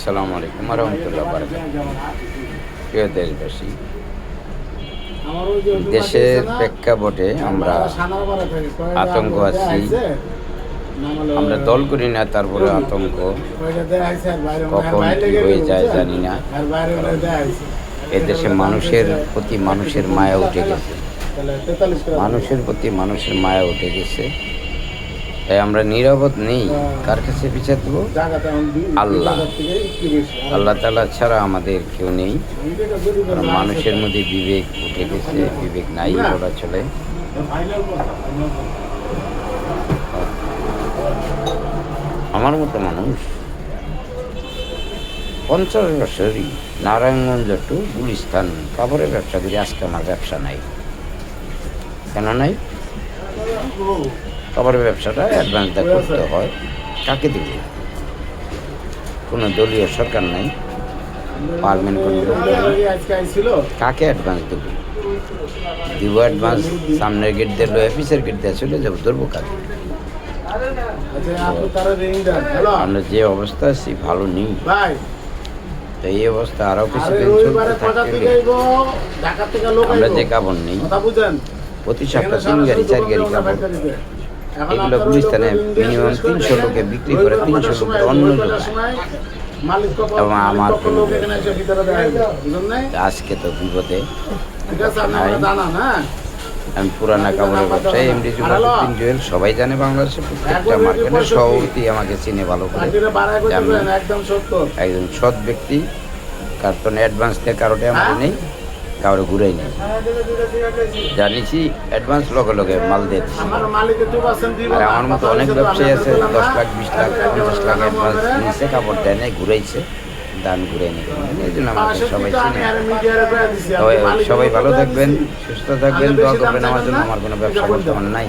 আসসালামু আলাইকুম রহমতুল্লাহ বারাকাতুহু। প্রিয় দেশবাসী, দেশের প্রেক্ষাপটে আমরা আতঙ্ক আছি। আমরা দল করি না, তারপরে আতঙ্ক কখন কি হয়ে যায় জানি না। এদেশে মানুষের প্রতি মানুষের মায়া উঠে গেছে, মানুষের প্রতি মানুষের মায়া উঠে গেছে। তাই আমরা নিরাপদ নেই। কার কাছে বিচার দেবো? আল্লাহ আল্লাহ তাআলা ছাড়া আমাদের কেউ নেই। মানুষের মধ্যে বিবেক উঠে গেছে, বিবেক নাই বলা চলে। আমার মতো মানুষ 50 বছরই নারায়ণগঞ্জ টু গুলিস্তান কাপড়ের ব্যবসা করি। আজকে আমার ব্যবসা নাই। কেন নাই? কাপড়ের ব্যবসাটা অ্যাডভান্স করতে হয়। কাকে দেব? কোনো দলীয় সরকার নাই, পারমেন্ট কাকে অ্যাডভান্স দেব? দিব অ্যাডভান্স সামনের গেট দিল, অফিসের গেট দিয়ে চলে যাবো, ধরবো কাকে? আমরা যে অবস্থা আছি ভালো নেই। তো এই অবস্থা আরো কিছুদিন চলতে থাকলে আমরা যে কাপড় নেই, প্রতি সপ্তাহে 3 গাড়ি 4 গাড়ি কাপড়, এগুলো গুলিস্তানে মিনিমাম 300 লোকে বিক্রি করে, 300 লোকের অন্য যোগায়। এবং আমার আজকে তো বিপদে আমি পুরানা কাপড়ের ব্যবসায়ী এমডি জুয়েল, সবাই জানে বাংলাদেশের প্রত্যেকটা মার্কেটের সভাপতি আমাকে চিনে ভালো করে। আমি একজন সৎ ব্যক্তি, কারণ অ্যাডভান্স দিয়ে কারোটা আমার নেই, কারো ঘুরেই নেই। জানিছি অ্যাডভান্স লগে লগে মাল দিয়েছি। আর আমার মতো অনেক ব্যবসায়ী আছে 10 লাখ 20 লাখ 50 লাখ অ্যাডভান্স নিচ্ছে, কাপড় দেয় নেই, ঘুরাইছে, দাম ঘুরে নিয়ে। এই জন্য আমাকে সবাই চিনে। সবাই ভালো থাকবেন, সুস্থ থাকবেন, দোয়া করবেন আমার জন্য। আমার কোনো ব্যবসা বর্তমানে নাই।